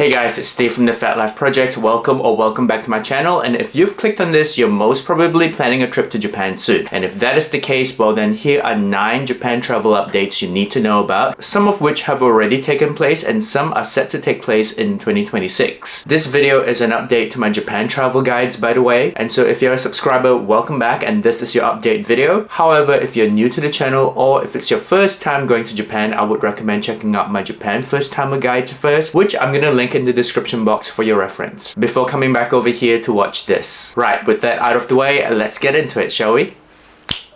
Hey guys, it's Steve from the Fat Life Project. Welcome back to my channel, and if you've clicked on this, you're most probably planning a trip to Japan soon. And if that is the case, well then here are 9 Japan travel updates you need to know about, some of which have already taken place and some are set to take place in 2026. This video is an update to my Japan travel guides, by the way, and so if you're a subscriber, welcome back and this is your update video. However, if you're new to the channel or if it's your first time going to Japan, I would recommend checking out my Japan first timer guides first, which I'm gonna link in the description box for your reference, before coming back over here to watch this. Right, with that out of the way, let's get into it, shall we?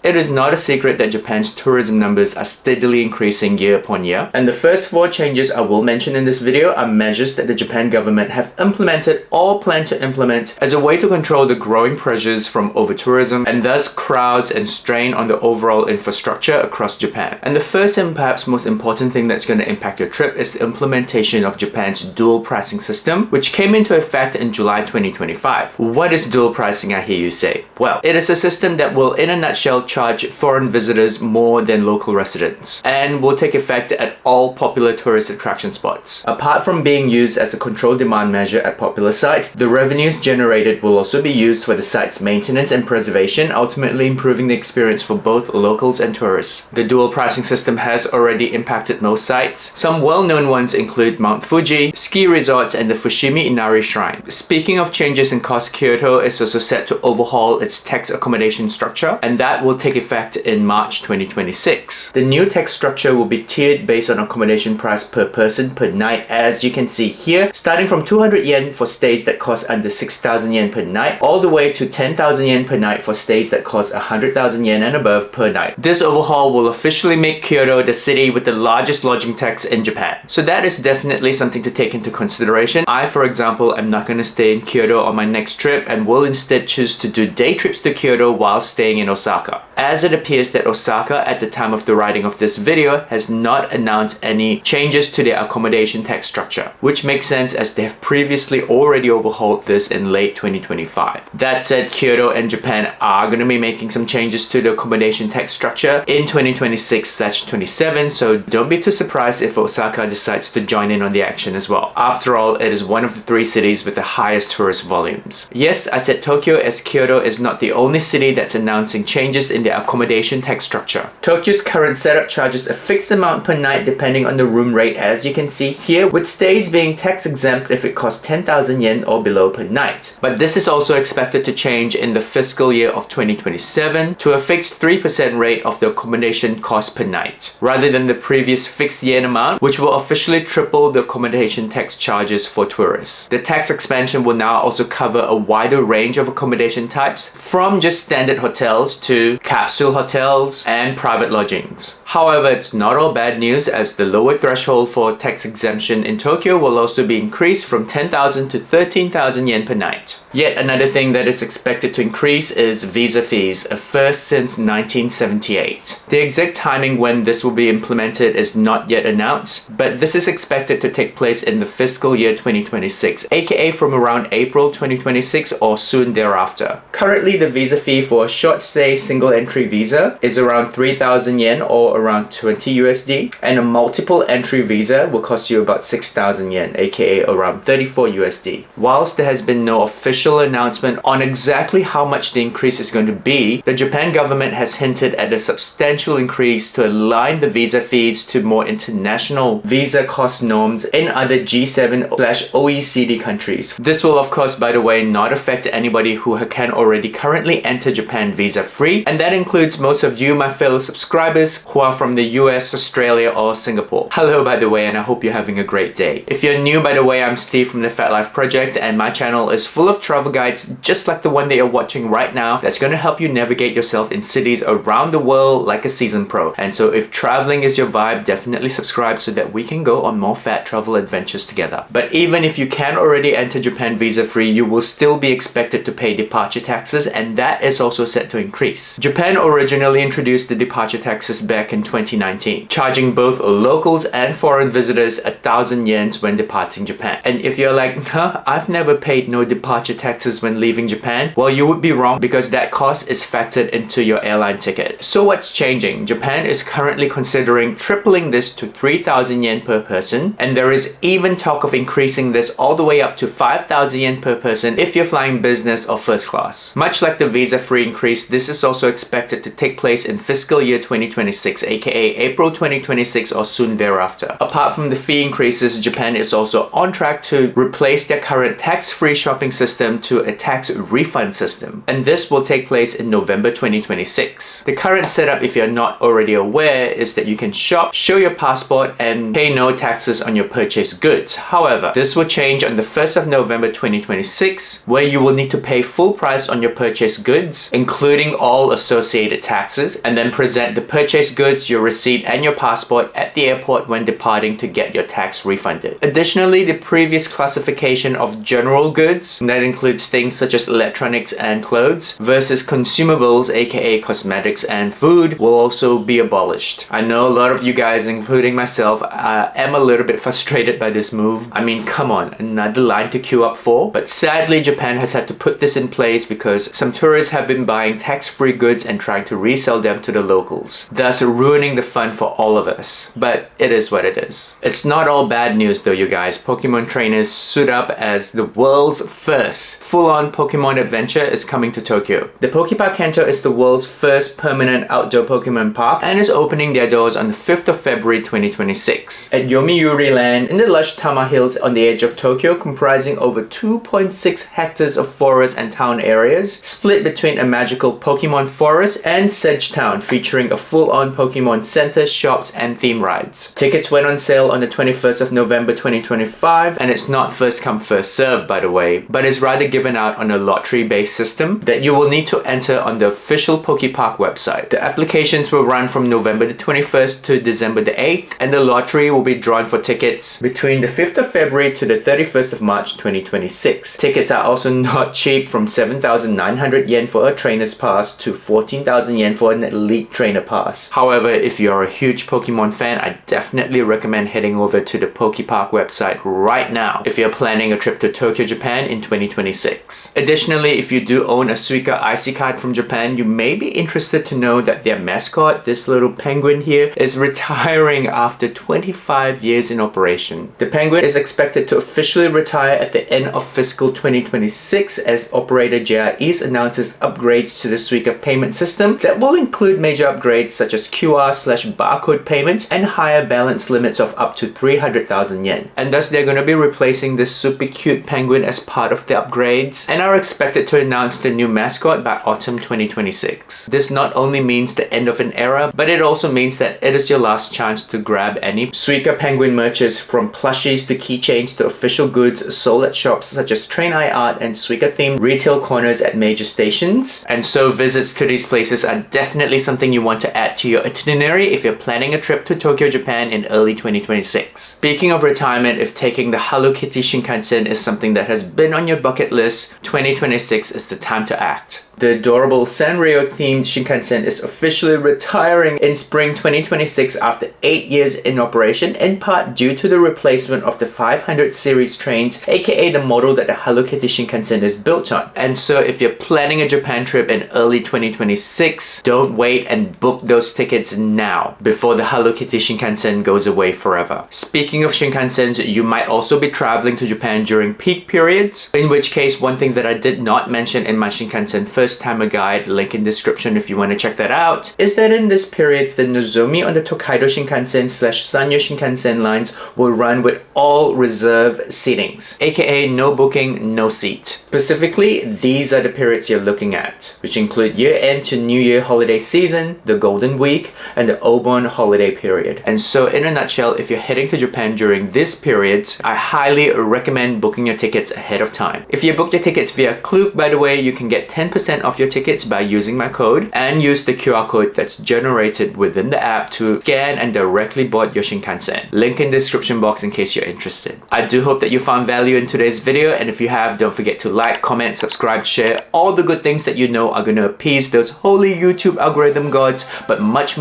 It is not a secret that Japan's tourism numbers are steadily increasing year upon year, and the first 4 changes I will mention in this video are measures that the Japan government have implemented or plan to implement as a way to control the growing pressures from over-tourism and thus crowds and strain on the overall infrastructure across Japan. And the first and perhaps most important thing that's going to impact your trip is the implementation of Japan's dual pricing system, which came into effect in July 2025. What is dual pricing, I hear you say? Well, it is a system that will, in a nutshell, charge foreign visitors more than local residents and will take effect at all popular tourist attraction spots. Apart from being used as a controlled demand measure at popular sites, the revenues generated will also be used for the site's maintenance and preservation, ultimately improving the experience for both locals and tourists. The dual pricing system has already impacted most sites. Some well-known ones include Mount Fuji, ski resorts, and the Fushimi Inari Shrine. Speaking of changes in cost, Kyoto is also set to overhaul its tax accommodation structure, and that will take effect in March 2026. The new tax structure will be tiered based on accommodation price per person per night, as you can see here, starting from 200 yen for stays that cost under 6,000 yen per night, all the way to 10,000 yen per night for stays that cost 100,000 yen and above per night. This overhaul will officially make Kyoto the city with the largest lodging tax in Japan. So that is definitely something to take into consideration. I, for example, am not going to stay in Kyoto on my next trip and will instead choose to do day trips to Kyoto while staying in Osaka, as it appears that Osaka, at the time of the writing of this video, has not announced any changes to their accommodation tax structure, which makes sense as they have previously already overhauled this in late 2025. That said, Kyoto and Japan are going to be making some changes to the accommodation tax structure in 2026/27, so don't be too surprised if Osaka decides to join in on the action as well. After all, it is one of the 3 cities with the highest tourist volumes. Yes, I said Tokyo, as Kyoto is not the only city that's announcing changes in their accommodation tax structure. Tokyo's current setup charges a fixed amount per night depending on the room rate, as you can see here, with stays being tax exempt if it costs 10,000 yen or below per night. But this is also expected to change in the fiscal year of 2027 to a fixed 3% rate of the accommodation cost per night, rather than the previous fixed yen amount, which will officially triple the accommodation tax charges for tourists. The tax expansion will now also cover a wider range of accommodation types, from just standard hotels to capsule hotels and private lodgings. However, it's not all bad news, as the lower threshold for tax exemption in Tokyo will also be increased from 10,000 to 13,000 yen per night. Yet another thing that is expected to increase is visa fees, a first since 1978. The exact timing when this will be implemented is not yet announced, but this is expected to take place in the fiscal year 2026, aka from around April 2026 or soon thereafter. Currently, the visa fee for a short stay single entry visa is around 3,000 yen or around 20 USD, and a multiple entry visa will cost you about 6,000 yen, aka around 34 USD. Whilst there has been no official announcement on exactly how much the increase is going to be, the Japan government has hinted at a substantial increase to align the visa fees to more international visa cost norms in other G7/OECD countries. This will, of course, by the way, not affect anybody who can already currently enter Japan visa free, and that includes most of you, my fellow subscribers, who are from the US, Australia, or Singapore. Hello, by the way, and I hope you're having a great day. If you're new, by the way, I'm Steve from the Fat Life Project, and my channel is full of travel guides just like the one that you're watching right now that's going to help you navigate yourself in cities around the world like a seasoned pro. And so if traveling is your vibe, definitely subscribe so that we can go on more fat travel adventures together. But even if you can already enter Japan visa free, you will still be expected to pay departure taxes, and that is also set to increase. Japan Japan originally introduced the departure taxes back in 2019, charging both locals and foreign visitors 1,000 yen when departing Japan. And if you're like, I've never paid no departure taxes when leaving Japan, well, you would be wrong, because that cost is factored into your airline ticket. So what's changing? Japan is currently considering tripling this to 3,000 yen per person, and there is even talk of increasing this all the way up to 5,000 yen per person if you're flying business or first class. Much like the visa-free increase, this is also expected to take place in fiscal year 2026, aka April 2026 or soon thereafter. Apart from the fee increases, Japan is also on track to replace their current tax-free shopping system to a tax refund system, and this will take place in November 2026. The current setup, if you're not already aware, is that you can shop, show your passport, and pay no taxes on your purchased goods. However, this will change on the 1st of November 2026, where you will need to pay full price on your purchased goods, including all associated taxes, and then present the purchased goods, your receipt, and your passport at the airport when departing to get your tax refunded. Additionally, the previous classification of general goods, that includes things such as electronics and clothes, versus consumables, aka cosmetics and food, will also be abolished. I know a lot of you guys, including myself, am a little bit frustrated by this move. I mean, come on, another line to queue up for? But sadly, Japan has had to put this in place because some tourists have been buying tax-free goods and trying to resell them to the locals, thus ruining the fun for all of us. But it is what it is. It's not all bad news though, you guys. Pokemon trainers stood up as the world's first full-on Pokemon adventure is coming to Tokyo. The Pokepark Kanto is the world's first permanent outdoor Pokemon park and is opening their doors on the 5th of February 2026 at Yomiuri Land in the lush Tama Hills on the edge of Tokyo, comprising over 2.6 hectares of forest and town areas, split between a magical Pokemon forest and Sedge Town, featuring a full-on Pokemon center, shops, and theme rides. Tickets went on sale on the 21st of November 2025, and it's not first come first serve, by the way, but is rather given out on a lottery-based system that you will need to enter on the official Pokepark website. The applications will run from November the 21st to December the 8th, and the lottery will be drawn for tickets between the 5th of February to the 31st of March 2026. Tickets are also not cheap, from 7,900 yen for a trainer's pass to 14,000 yen for an elite trainer pass. However, if you're a huge Pokemon fan, I definitely recommend heading over to the Pokepark website right now if you're planning a trip to Tokyo, Japan in 2026. Additionally, if you do own a SUICA IC card from Japan, you may be interested to know that their mascot, this little penguin here, is retiring after 25 years in operation. The penguin is expected to officially retire at the end of fiscal 2026 as operator JR East announces upgrades to the SUICA payment system that will include major upgrades such as QR/barcode payments and higher balance limits of up to 300,000 yen. And thus they're going to be replacing this super cute penguin as part of the upgrades and are expected to announce the new mascot by autumn 2026. This not only means the end of an era, but it also means that it is your last chance to grab any SUICA penguin merches, from plushies to keychains to official goods sold at shops such as Train Eye Art and SUICA themed retail corners at major stations. And so visits to these places are definitely something you want to add to your itinerary if you're planning a trip to Tokyo, Japan in early 2026. Speaking of retirement, if taking the Hello Kitty Shinkansen is something that has been on your bucket list, 2026 is the time to act. The adorable Sanrio themed Shinkansen is officially retiring in spring 2026 after 8 years in operation, in part due to the replacement of the 500 series trains, aka the model that the Hello Kitty Shinkansen is built on. And so if you're planning a Japan trip in early 2026, don't wait and book those tickets now before the Hello Kitty Shinkansen goes away forever. Speaking of Shinkansens, you might also be traveling to Japan during peak periods, in which case one thing that I did not mention in my Shinkansen first timer guide, link in description if you want to check that out, is that in this periods the Nozomi on the Tokaido Shinkansen / Sanyo Shinkansen lines will run with all reserve seatings, aka no booking, no seat. Specifically, these are the periods you're looking at, which include year-end to New Year holiday season, the Golden Week, and the Obon holiday period. And so in a nutshell, if you're heading to Japan during these periods, I highly recommend booking your tickets ahead of time. If you book your tickets via Klook, by the way, you can get 10% 10% off your tickets by using my code and use the QR code that's generated within the app to scan and directly board your Shinkansen. Link in the description box in case you're interested. I do hope that you found value in today's video, and if you have, don't forget to like, comment, subscribe, share, all the good things that you know are going to appease those holy YouTube algorithm gods, but much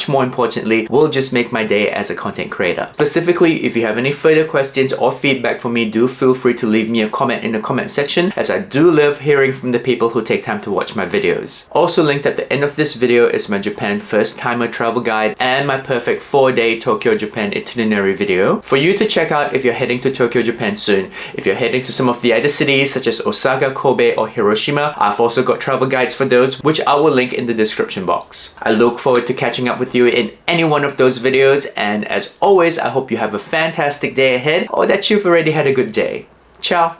more importantly, will just make my day as a content creator. Specifically, if you have any further questions or feedback for me, do feel free to leave me a comment in the comment section, as I do love hearing from the people who take time to watch my videos. Also linked at the end of this video is my Japan first timer travel guide and my perfect 4-day Tokyo, Japan itinerary video for you to check out if you're heading to Tokyo, Japan soon. If you're heading to some of the other cities such as Osaka, Kobe or Hiroshima, I've also got travel guides for those, which I will link in the description box. I look forward to catching up with you in any one of those videos, and as always, I hope you have a fantastic day ahead or that you've already had a good day. Ciao!